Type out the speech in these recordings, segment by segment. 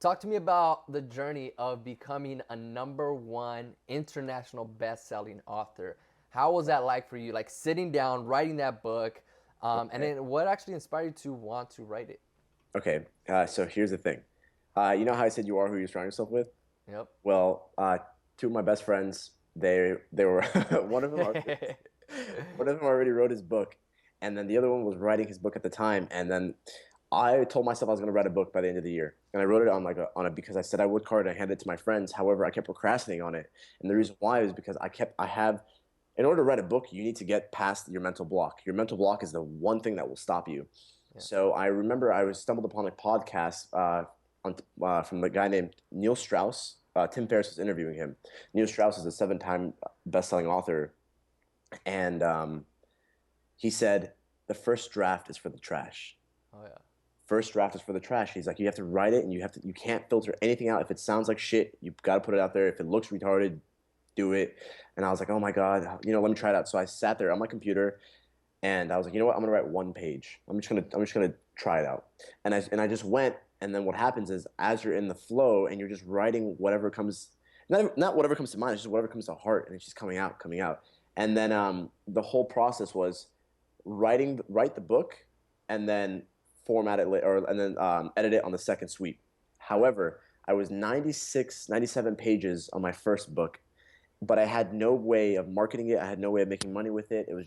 Talk to me about the journey of becoming a number one international best-selling author. How was that like for you? Like sitting down, writing that book, and Okay. then what actually inspired you to want to write it? Okay. So here's the thing. You know how I said you are who you surround yourself with? Yep. Well, two of my best friends, they were one of them already wrote his book, and then the other one was writing his book at the time. And then I told myself I was going to write a book by the end of the year, and I wrote it on on a because I said I would card and I handed it to my friends. However, I kept procrastinating on it, and the Yep. reason why is because I have in order to write a book, you need to get past your mental block. Your mental block is the one thing that will stop you. Yeah. So I remember I was stumbled upon a podcast from the guy named Neil Strauss. Tim Ferriss was interviewing him. Neil Strauss is a seven-time best-selling author, and he said the first draft is for the trash. Oh yeah. First draft is for the trash. He's like, you have to write it, and you can't filter anything out. If it sounds like shit, you've got to put it out there. If it looks retarded, do it. And I was like, oh my god, let me try it out. So I sat there on my computer, and I was like, you know what? I'm gonna write one page. I'm just gonna try it out. And I just went. And then what happens is, as you're in the flow and you're just writing whatever comes, not whatever comes to mind, it's just whatever comes to heart, and it's just coming out, coming out. And then the whole process was write the book, and then format it or and then edit it on the second sweep. However, I was 96, 97 pages on my first book, but I had no way of marketing it. I had no way of making money with it. It was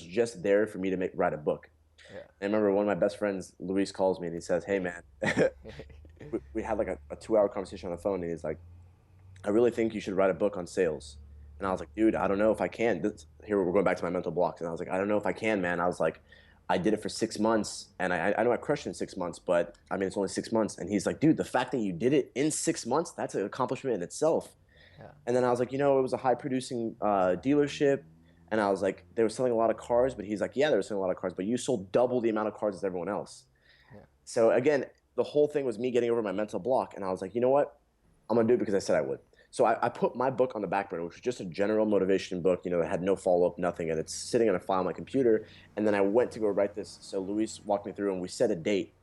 just there for me to write a book. Yeah. I remember one of my best friends, Luis, calls me and he says, "Hey man," we had like a 2 hour conversation on the phone, and he's like, "I really think you should write a book on sales." And I was like, "Dude, I don't know if I can." Here we're going back to my mental blocks, and I was like, "I don't know if I can, man." I was like, "I did it for 6 months, and I know I crushed it in 6 months, but I mean it's only 6 months." And he's like, "Dude, the fact that you did it in 6 months, that's an accomplishment in itself." Yeah. And then I was like, it was a high producing dealership. And I was like, they were selling a lot of cars, but he's like, yeah, they were selling a lot of cars, but you sold double the amount of cars as everyone else. Yeah. So again, the whole thing was me getting over my mental block. And I was like, you know what? I'm going to do it because I said I would. So I put my book on the back burner, which was just a general motivation book, that had no follow up, nothing. And it's sitting on a file on my computer. And then I went to go write this. So Luis walked me through and we set a date.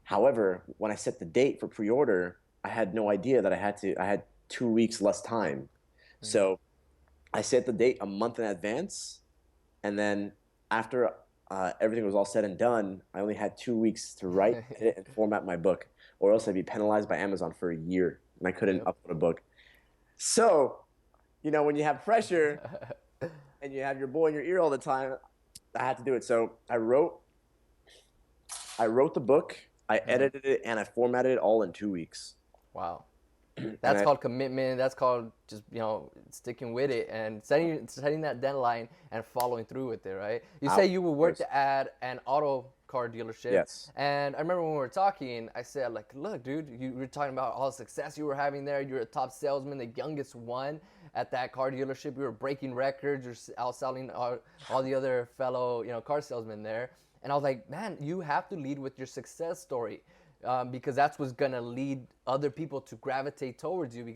However, when I set the date for pre order, I had no idea that I had 2 weeks less time. Mm. So I set the date a month in advance, and then after everything was all said and done, I only had 2 weeks to write, edit, and format my book, or else I'd be penalized by Amazon for a year, and I couldn't Yep. upload a book. So, when you have pressure and you have your boy in your ear all the time, I had to do it. So I wrote the book, I Mhm. edited it, and I formatted it all in 2 weeks. Wow. And That's I called commitment. That's called just sticking with it and setting that deadline and following through with it. Right? You say out, you of would work course. at an auto car dealership, Yes. and I remember when we were talking, I said like, look, dude, you were talking about all the success you were having there. You're a top salesman, the youngest one at that car dealership. You were breaking records. You're outselling all the other fellow car salesmen there. And I was like, man, you have to lead with your success story. Because that's what's gonna lead other people to gravitate towards you because